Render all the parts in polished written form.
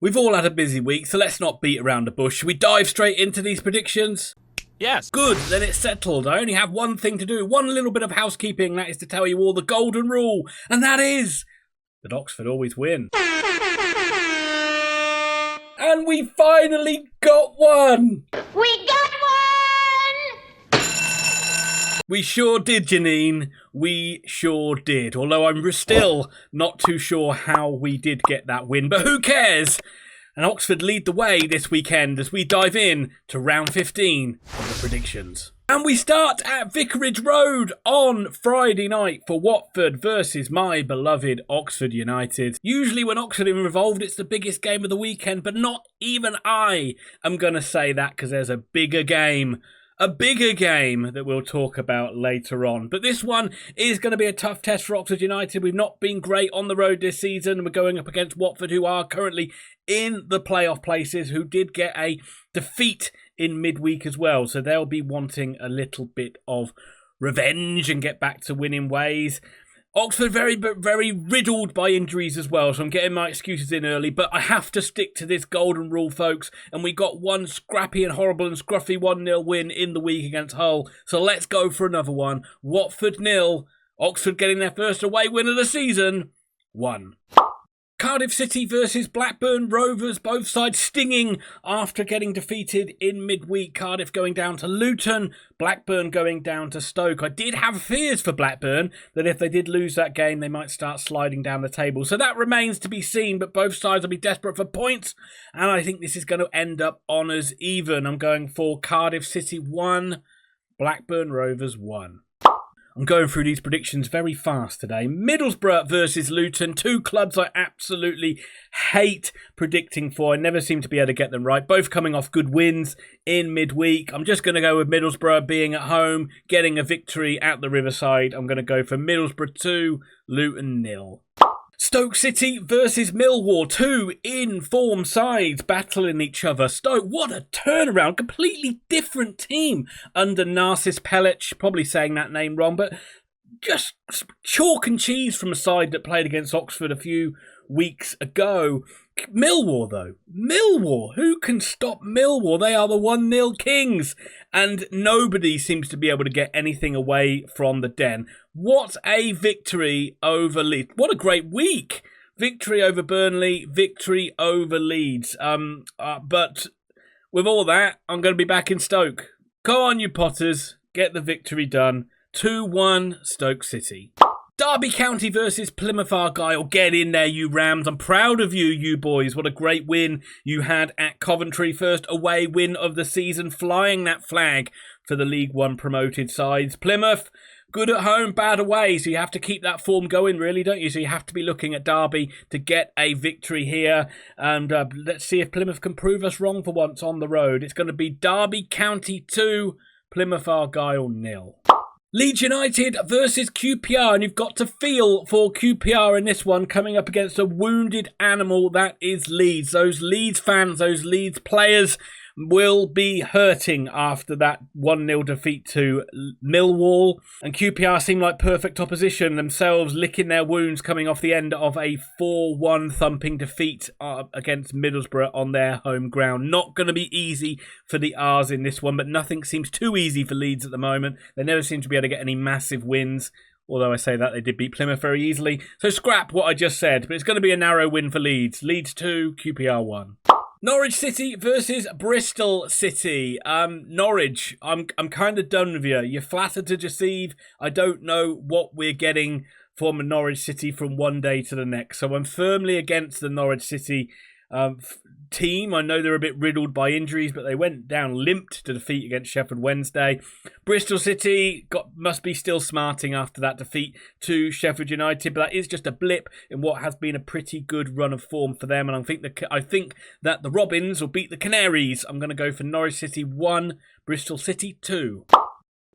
We've all had a busy week, so let's not beat around the bush. Should we dive straight into these predictions? Yes. Good, then it's settled. I only have one thing to do, one little bit of housekeeping, that is to tell you all the golden rule, and that is that Oxford always win. And we finally got one! We got one! We sure did, Janine. We sure did. Although I'm still not too sure how we did get that win. But who cares? And Oxford lead the way this weekend as we dive in to round 15 of the predictions. And we start at Vicarage Road on Friday night for Watford versus my beloved Oxford United. Usually when Oxford are involved, it's the biggest game of the weekend, but not even I am going to say that because there's a bigger game. A bigger game that we'll talk about later on. But this one is going to be a tough test for Oxford United. We've not been great on the road this season. We're going up against Watford, who are currently in the playoff places, who did get a defeat in midweek as well. So they'll be wanting a little bit of revenge and get back to winning ways. Oxford very riddled by injuries as well, so I'm getting my excuses in early, but I have to stick to this golden rule, folks, and we got one scrappy and horrible and scruffy 1-0 win in the week against Hull, so let's go for another one. Watford 0, Oxford getting their first away win of the season, 1. Cardiff City versus Blackburn Rovers, both sides stinging after getting defeated in midweek. Cardiff going down to Luton, Blackburn going down to Stoke. I did have fears for Blackburn that if they did lose that game, they might start sliding down the table. So that remains to be seen, but both sides will be desperate for points, and I think this is going to end up honours even. I'm going for Cardiff City 1, Blackburn Rovers 1. I'm going through these predictions very fast today. Middlesbrough versus Luton, two clubs I absolutely hate predicting for. I never seem to be able to get them right. Both coming off good wins in midweek. I'm just going to go with Middlesbrough being at home, getting a victory at the Riverside. I'm going to go for Middlesbrough 2, Luton 0. Stoke City versus Millwall, two in-form sides battling each other. Stoke, what a turnaround. Completely different team under Narcis Pelic. Probably saying that name wrong, but just chalk and cheese from a side that played against Oxford a few weeks ago. Millwall, though. Millwall. Who can stop Millwall? They are the 1-0 kings. And nobody seems to be able to get anything away from the Den. What a victory over Leeds. What a great week. Victory over Burnley. Victory over Leeds. But with all that, I'm going to be back in Stoke. Go on, you Potters. Get the victory done. 2-1 Stoke City. Derby County versus Plymouth Argyle. Get in there, you Rams. I'm proud of you, you boys. What a great win you had at Coventry. First away win of the season, flying that flag for the League One promoted sides. Plymouth, good at home, bad away. So you have to keep that form going, really, don't you? So you have to be looking at Derby to get a victory here. And let's see if Plymouth can prove us wrong for once on the road. It's going to be Derby County 2, Plymouth Argyle 0. Leeds United versus QPR, and you've got to feel for QPR in this one, coming up against a wounded animal that is Leeds. Those Leeds fans, those Leeds players will be hurting after that 1-0 defeat to Millwall. And QPR seem like perfect opposition themselves, licking their wounds coming off the end of a 4-1 thumping defeat against Middlesbrough on their home ground. Not going to be easy for the R's in this one, but nothing seems too easy for Leeds at the moment. They never seem to be able to get any massive wins. Although I say that, they did beat Plymouth very easily. So scrap what I just said, but it's going to be a narrow win for Leeds. Leeds 2, QPR 1. Norwich City versus Bristol City. Norwich, I'm kind of done with you. You're flattered to deceive. I don't know what we're getting from Norwich City from one day to the next. So I'm firmly against the Norwich City team. I know they're a bit riddled by injuries, but they went down limped to defeat against Sheffield Wednesday. Bristol City must be still smarting after that defeat to Sheffield United, but that is just a blip in what has been a pretty good run of form for them. And I think that the Robins will beat the Canaries. I'm going to go for Norwich City 1, Bristol City 2.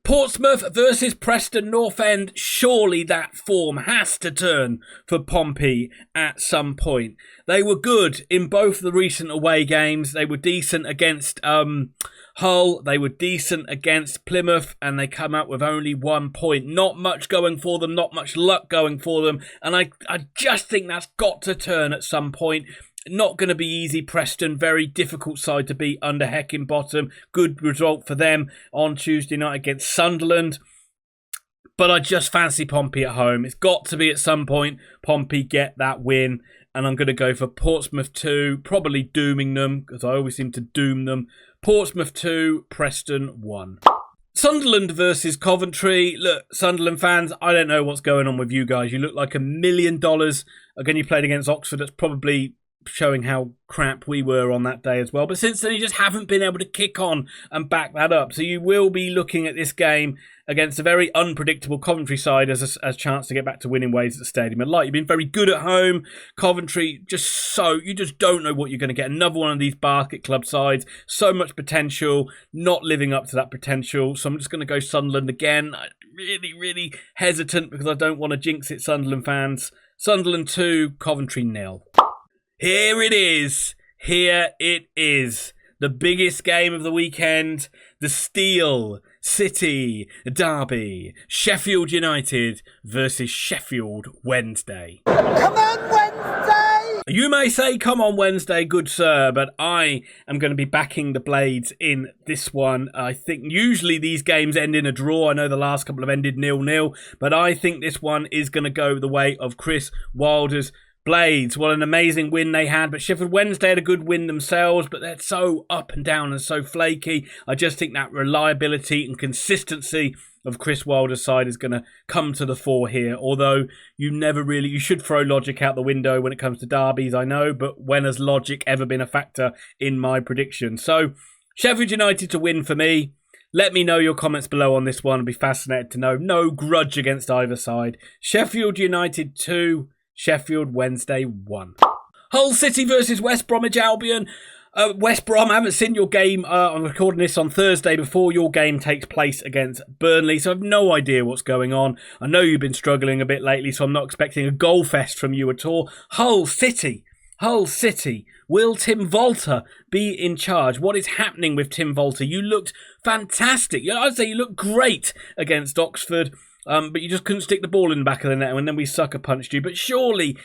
Portsmouth versus Preston North End. Surely that form has to turn for Pompey at some point. They were good in both the recent away games. They were decent against Hull. They were decent against Plymouth, and they come out with only 1 point. Not much going for them, not much luck going for them. And I just think that's got to turn at some point. Not going to be easy. Preston, very difficult side to beat under Heckingbottom. Good result for them on Tuesday night against Sunderland. But I just fancy Pompey at home. It's got to be at some point Pompey get that win. And I'm going to go for Portsmouth 2, probably dooming them, because I always seem to doom them. Portsmouth 2, Preston 1. Sunderland versus Coventry. Look, Sunderland fans, I don't know what's going on with you guys. You look like $1 million. Again, you played against Oxford. That's probably showing how crap we were on that day as well. But since then, you just haven't been able to kick on and back that up. So you will be looking at this game against a very unpredictable Coventry side as a chance to get back to winning ways at the stadium. And like, you've been very good at home. Coventry, you just don't know what you're going to get. Another one of these basket club sides. So much potential, not living up to that potential. So I'm just going to go Sunderland again. I'm really hesitant because I don't want to jinx it, Sunderland fans. Sunderland 2, Coventry 0. Here it is. The biggest game of the weekend. The Steel City derby. Sheffield United versus Sheffield Wednesday. Come on, Wednesday! You may say, come on, Wednesday, good sir, but I am going to be backing the Blades in this one. I think usually these games end in a draw. I know the last couple have ended 0-0, but I think this one is going to go the way of Chris Wilder's Blades. What an amazing win they had, but Sheffield Wednesday had a good win themselves, but they're so up and down and so flaky. I just think that reliability and consistency of Chris Wilder's side is going to come to the fore here, although you should throw logic out the window when it comes to derbies, I know, but when has logic ever been a factor in my prediction? So, Sheffield United to win for me. Let me know your comments below on this one. I'd be fascinated to know. No grudge against either side. Sheffield United 2, Sheffield Wednesday 1. Hull City versus West Bromwich Albion. West Brom, I haven't seen your game. I'm recording this on Thursday before your game takes place against Burnley, so I have no idea what's going on. I know you've been struggling a bit lately, so I'm not expecting a goal fest from you at all. Hull City. Will Tim Volter be in charge? What is happening with Tim Volter? You looked fantastic. I'd say you looked great against Oxford. But you just couldn't stick the ball in the back of the net, and then we sucker punched you. But surely,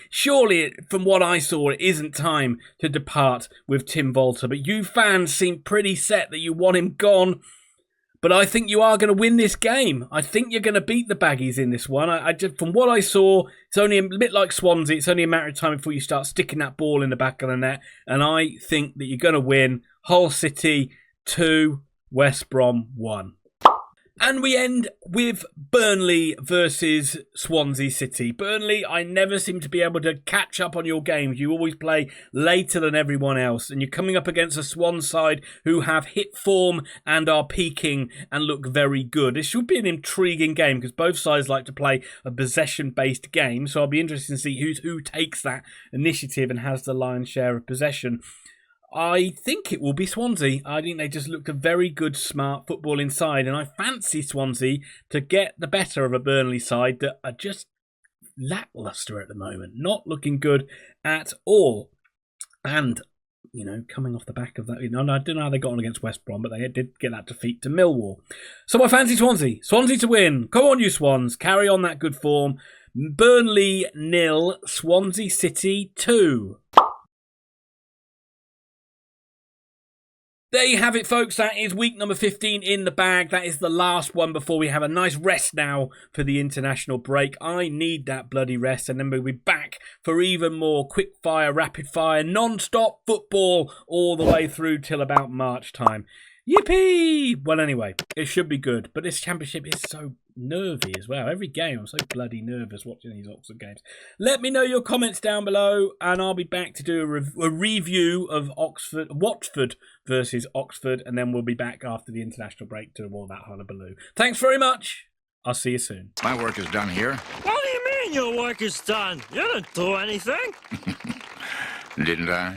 from what I saw, it isn't time to depart with Tim Volter. But you fans seem pretty set that you want him gone. But I think you are going to win this game. I think you're going to beat the Baggies in this one. I just, from what I saw, it's only a bit like Swansea. It's only a matter of time before you start sticking that ball in the back of the net. And I think that you're going to win. Hull City 2, West Brom 1. And we end with Burnley versus Swansea City. Burnley, I never seem to be able to catch up on your games. You always play later than everyone else. And you're coming up against a Swan side who have hit form and are peaking and look very good. It should be an intriguing game because both sides like to play a possession-based game. So I'll be interested to see who takes that initiative and has the lion's share of possession. I think it will be Swansea. I think they just looked a very good, smart football inside, and I fancy Swansea to get the better of a Burnley side that are just lacklustre at the moment, not looking good at all. And, coming off the back of that, I don't know how they got on against West Brom, but they did get that defeat to Millwall. So I fancy Swansea. Swansea to win. Come on, you Swans. Carry on that good form. Burnley 0, Swansea City 2. There you have it, folks. That is week number 15 in the bag. That is the last one before we have a nice rest now for the international break. I need that bloody rest, and then we'll be back for even more quick-fire, rapid-fire, non-stop football all the way through till about March time. Yippee! Well, anyway, it should be good, but this championship is so nervy as well. Every game, I'm so bloody nervous watching these Oxford games. Let me know your comments down below, and I'll be back to do a review of Watford versus Oxford, and then we'll be back after the international break to all that hullabaloo. Thanks very much. I'll see you soon. My work is done here. What do you mean your work is done? You didn't do anything. Didn't I?